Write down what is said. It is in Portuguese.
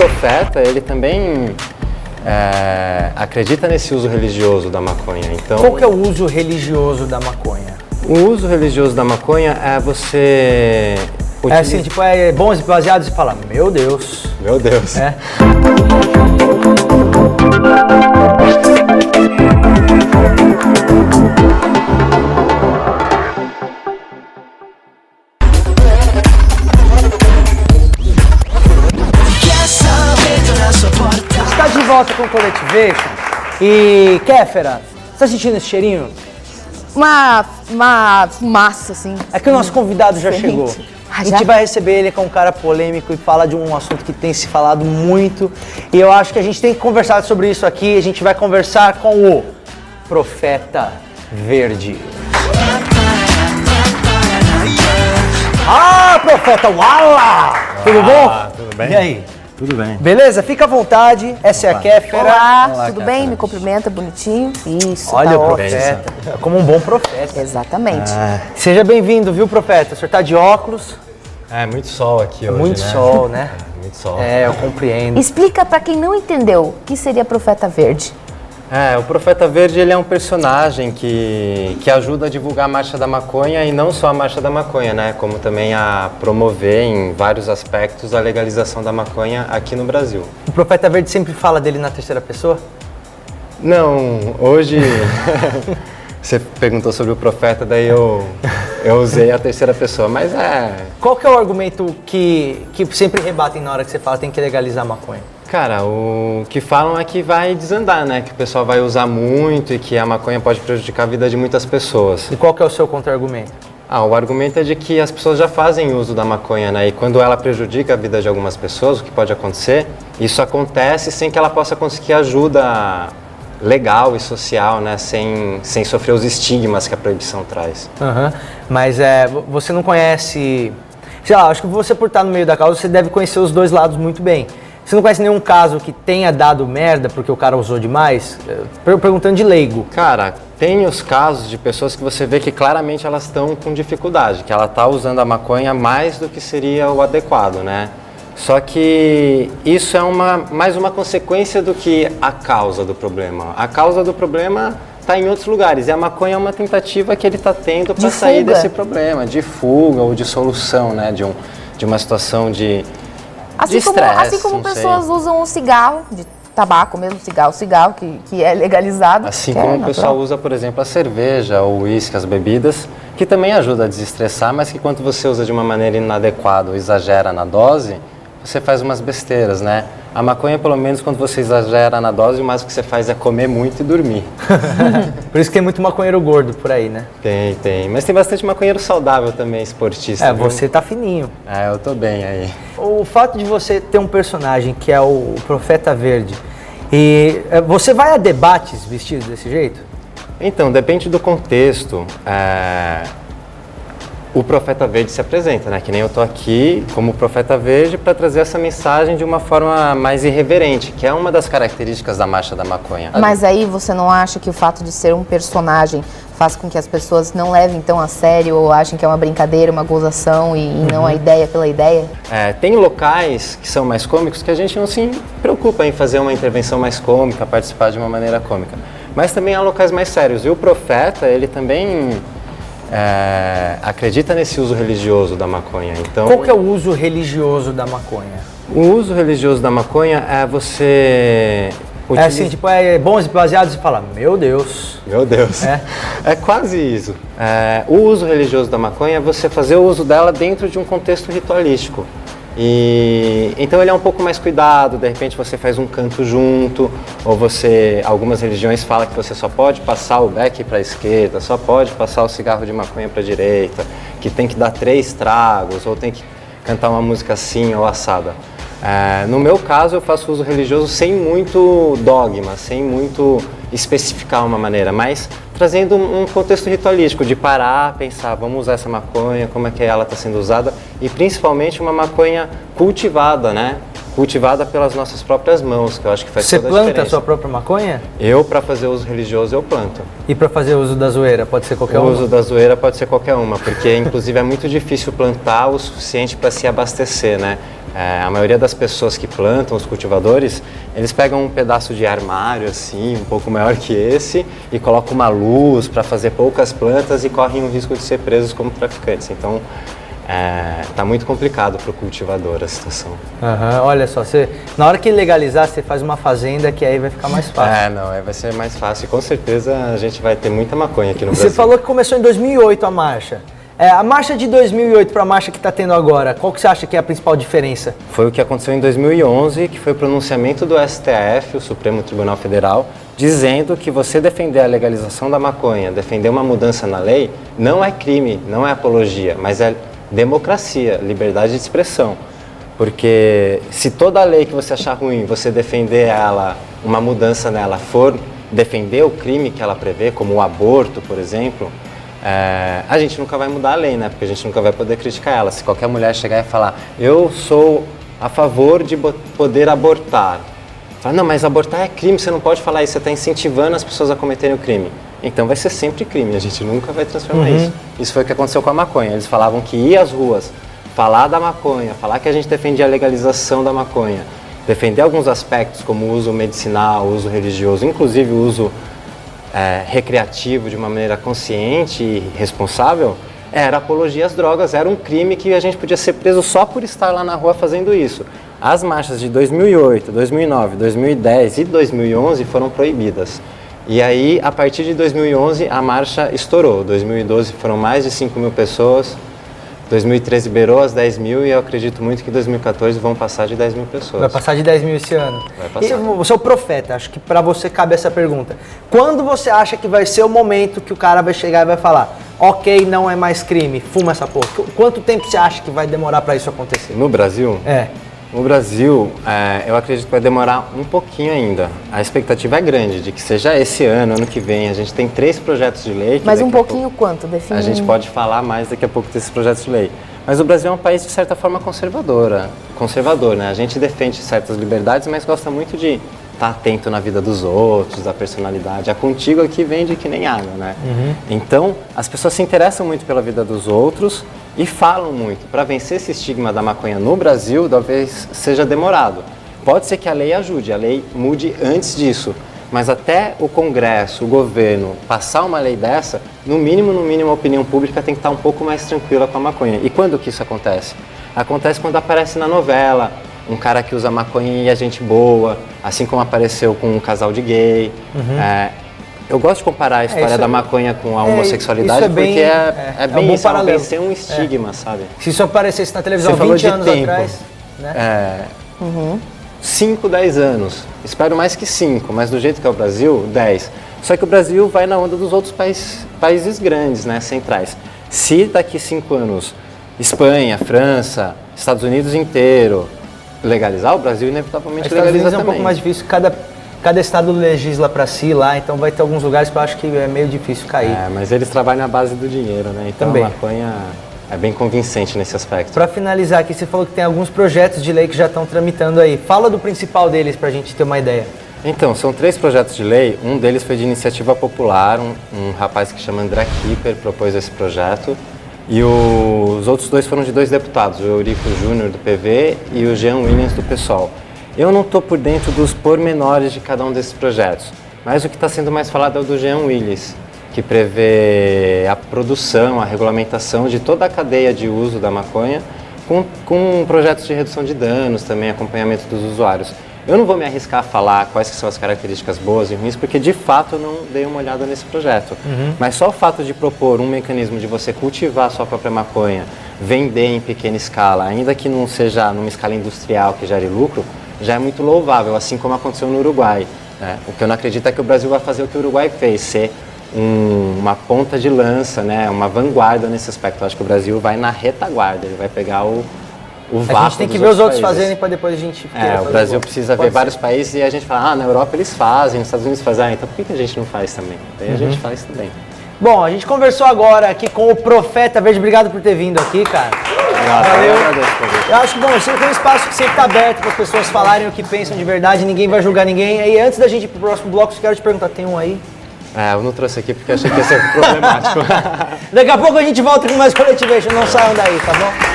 Profeta, ele também acredita nesse uso religioso da maconha. Então, qual que é o uso religioso da maconha? o uso religioso da maconha é você... É assim, tipo, bons e baseados e fala, meu Deus. Meu Deus. É. Está de volta com o Colectivation. E, Kéfera, você tá sentindo esse cheirinho? Uma fumaça, assim. É que o nosso convidado já Diferente. chegou. Ah, A já? gente vai receber ele, que é um cara polêmico e fala de um assunto que tem se falado muito. E eu acho que a gente tem que conversar sobre isso aqui. A gente vai conversar com o Profeta Verde. Ah, Profeta Wala! Tudo bom? Tudo bem? E aí? Tudo bem. Beleza? Fica à vontade. Essa é a Kéfera. Olá, Olá, tudo Kéfera. bem? Me cumprimenta, bonitinho. Isso, Olha tá o ótimo. Profeta. Como um bom profeta. Exatamente. Seja bem-vindo, viu, Profeta? O senhor tá de óculos. É muito sol aqui hoje, Muito né? sol, né? Muito sol. É, eu compreendo. Explica pra quem não entendeu o que seria Profeta Verde. O Profeta Verde, ele é um personagem que ajuda a divulgar a Marcha da Maconha e não só a Marcha da Maconha, né? Como também a promover em vários aspectos a legalização da maconha aqui no Brasil. O Profeta Verde sempre fala dele na terceira pessoa? Não, hoje você perguntou sobre o Profeta, daí eu usei a terceira pessoa, mas Qual que é o argumento que sempre rebatem na hora que você fala tem que legalizar a maconha? Cara, o que falam é que vai desandar, né? Que o pessoal vai usar muito e que a maconha pode prejudicar a vida de muitas pessoas. E qual que é o seu contra-argumento? O argumento é de que as pessoas já fazem uso da maconha, né? E quando ela prejudica a vida de algumas pessoas, o que pode acontecer, isso acontece sem que ela possa conseguir ajuda legal e social, né? Sem sofrer os estigmas que a proibição traz. Mas você não conhece... Sei lá, acho que você por estar no meio da causa, você deve conhecer os dois lados muito bem. Você não conhece nenhum caso que tenha dado merda porque o cara usou demais? Perguntando de leigo. Cara, tem os casos de pessoas que você vê que claramente elas estão com dificuldade, que ela está usando a maconha mais do que seria o adequado, né? Só que isso é mais uma consequência do que a causa do problema. A causa do problema está em outros lugares e a maconha é uma tentativa que ele está tendo para sair desse problema, de fuga ou de solução, né? De uma situação de estresse, Assim como não sei. pessoas usam o cigarro, de tabaco mesmo, cigarro que é legalizado. Assim que como é o pessoal usa, por exemplo, a cerveja, o uísque, as bebidas, que também ajuda a desestressar, mas que quando você usa de uma maneira inadequada ou exagera na dose, você faz umas besteiras, né? A maconha, pelo menos, quando você exagera na dose, o mais que você faz é comer muito e dormir. Por isso que tem muito maconheiro gordo por aí, né? Tem. Mas tem bastante maconheiro saudável também, esportista. Viu? Você tá fininho. Eu tô bem aí. O fato de você ter um personagem que é o Profeta Verde, e você vai a debates vestido desse jeito? Então, depende do contexto. O Profeta Verde se apresenta, né? Que nem eu tô aqui como Profeta Verde para trazer essa mensagem de uma forma mais irreverente, que é uma das características da Marcha da Maconha. Mas aí você não acha que o fato de ser um personagem faz com que as pessoas não levem tão a sério ou achem que é uma brincadeira, uma gozação e não a ideia pela ideia? Tem locais que são mais cômicos que a gente não se preocupa em fazer uma intervenção mais cômica, participar de uma maneira cômica. Mas também há locais mais sérios. E o Profeta, ele também acredita nesse uso religioso da maconha. Então, Qual que é o uso religioso da maconha? o uso religioso da maconha é você... É assim, tipo, bons e baseados e fala, meu Deus. Meu Deus. É quase isso. O uso religioso da maconha é você fazer o uso dela dentro de um contexto ritualístico. Então ele é um pouco mais cuidado, de repente você faz um canto junto, ou algumas religiões falam que você só pode passar o beck para a esquerda, só pode passar o cigarro de maconha para a direita, que tem que dar 3 tragos, ou tem que cantar uma música assim ou assada. No meu caso, eu faço uso religioso sem muito dogma, sem muito especificar uma maneira, mas trazendo um contexto ritualístico, de parar, pensar, vamos usar essa maconha, como é que ela está sendo usada, e principalmente uma maconha cultivada, né? cultivada pelas nossas próprias mãos, que eu acho que faz Você toda a planta diferença. a sua própria maconha? Eu, para fazer uso religioso, eu planto. E para fazer uso da zoeira, pode ser qualquer O uma? uso da zoeira pode ser qualquer uma, porque inclusive é muito difícil plantar o suficiente para se abastecer, né? A maioria das pessoas que plantam, os cultivadores, eles pegam um pedaço de armário assim, um pouco maior que esse, e colocam uma luz para fazer poucas plantas e correm o risco de ser presos como traficantes. Então, tá muito complicado para o cultivador a situação. Olha só, na hora que legalizar, você faz uma fazenda que aí vai ficar mais fácil. Não, aí vai ser mais fácil. E com certeza a gente vai ter muita maconha aqui no Você Brasil. falou que começou em 2008 a marcha. A marcha de 2008 para a marcha que está tendo agora, qual que você acha que é a principal diferença? Foi o que aconteceu em 2011, que foi o pronunciamento do STF, o Supremo Tribunal Federal, dizendo que você defender a legalização da maconha, defender uma mudança na lei, não é crime, não é apologia, mas é democracia, liberdade de expressão. Porque se toda lei que você achar ruim, você defender ela, uma mudança nela, for defender o crime que ela prevê, como o aborto, por exemplo, a gente nunca vai mudar a lei, né? Porque a gente nunca vai poder criticar ela. Se qualquer mulher chegar e falar, eu sou a favor de poder abortar. Fala, não, mas abortar é crime, você não pode falar isso, você está incentivando as pessoas a cometerem o crime. Então vai ser sempre crime, a gente nunca vai transformar isso. Isso foi o que aconteceu com a maconha. Eles falavam que ir às ruas, falar da maconha, falar que a gente defendia a legalização da maconha, defender alguns aspectos como o uso medicinal, o uso religioso, inclusive o uso recreativo de uma maneira consciente e responsável, era apologia às drogas, era um crime que a gente podia ser preso só por estar lá na rua fazendo isso. As marchas de 2008, 2009, 2010 e 2011 foram proibidas. E aí, a partir de 2011, a marcha estourou. 2012 foram mais de 5.000 pessoas, 2013 beirou as 10 mil e eu acredito muito que 2014 vão passar de 10 mil pessoas. Vai passar de 10 mil esse ano. Vai passar. E você é o profeta, acho que para você cabe essa pergunta. Quando você acha que vai ser o momento que o cara vai chegar e vai falar, ok, não é mais crime, fuma essa porra? Quanto tempo você acha que vai demorar para isso acontecer? No Brasil? No Brasil, eu acredito que vai demorar um pouquinho ainda. A expectativa é grande de que seja esse ano, ano que vem. A gente tem 3 projetos de lei. Mas um pouquinho quanto? Define. A gente pode falar mais daqui a pouco desses projetos de lei. Mas o Brasil é um país, de certa forma, conservador, né? A gente defende certas liberdades, mas gosta muito de estar atento na vida dos outros, da personalidade. A Contigo aqui vende que nem água, né? Então, as pessoas se interessam muito pela vida dos outros e falam muito. Para vencer esse estigma da maconha no Brasil, talvez seja demorado. Pode ser que a lei ajude, a lei mude antes disso. Mas até o Congresso, o governo, passar uma lei dessa, no mínimo, a opinião pública tem que estar um pouco mais tranquila com a maconha. E quando que isso acontece? Acontece quando aparece na novela, um cara que usa maconha e é gente boa, assim como apareceu com um casal de gay. Eu gosto de comparar a história da maconha com a homossexualidade, porque é bem isso, é vencer um estigma, sabe? Se isso aparecesse na televisão Você 20 anos atrás, né? 5, 10 anos. Espero mais que 5, mas do jeito que é o Brasil, 10. Só que o Brasil vai na onda dos outros países grandes, né, centrais. Se daqui 5 anos Espanha, França, Estados Unidos inteiro legalizar, o Brasil inevitavelmente legaliza também. É um pouco mais difícil, cada estado legisla para si lá, então vai ter alguns lugares que eu acho que é meio difícil cair. Mas eles trabalham na base do dinheiro, né? Então também. A maconha é bem convincente nesse aspecto. Para finalizar aqui, você falou que tem alguns projetos de lei que já estão tramitando aí. Fala do principal deles para a gente ter uma ideia. Então, são 3 projetos de lei. Um deles foi de iniciativa popular, um rapaz que chama André Kipper propôs esse projeto. E os outros 2 foram de 2 deputados, o Eurico Júnior do PV e o Jean Williams do PSOL. Eu não estou por dentro dos pormenores de cada um desses projetos, mas o que está sendo mais falado é o do Jean Willis, que prevê a produção, a regulamentação de toda a cadeia de uso da maconha, com projetos de redução de danos, também acompanhamento dos usuários. Eu não vou me arriscar a falar quais que são as características boas e ruins, porque de fato eu não dei uma olhada nesse projeto. Mas só o fato de propor um mecanismo de você cultivar a sua própria maconha, vender em pequena escala, ainda que não seja numa escala industrial que gere lucro, já é muito louvável, assim como aconteceu no Uruguai, né? O que eu não acredito é que o Brasil vai fazer o que o Uruguai fez, ser uma ponta de lança, né? Uma vanguarda nesse aspecto. Eu acho que o Brasil vai na retaguarda, ele vai pegar o vácuo. A gente tem que ver os outros fazerem para depois a gente... o Brasil precisa ver vários países e a gente fala, na Europa eles fazem, nos Estados Unidos fazem, então por que a gente não faz também? Daí a gente faz também. Bom, a gente conversou agora aqui com o Profeta Verde. Obrigado por ter vindo aqui, cara. Valeu. Eu agradeço, Fabrício. Eu acho que, bom, esse é um espaço que sempre está aberto para as pessoas falarem o que pensam de verdade, ninguém vai julgar ninguém. E antes da gente ir pro próximo bloco, eu quero te perguntar, tem um aí? Eu não trouxe aqui porque achei que ia ser problemático. Daqui a pouco a gente volta com mais Colectivation, não saiam daí, tá bom?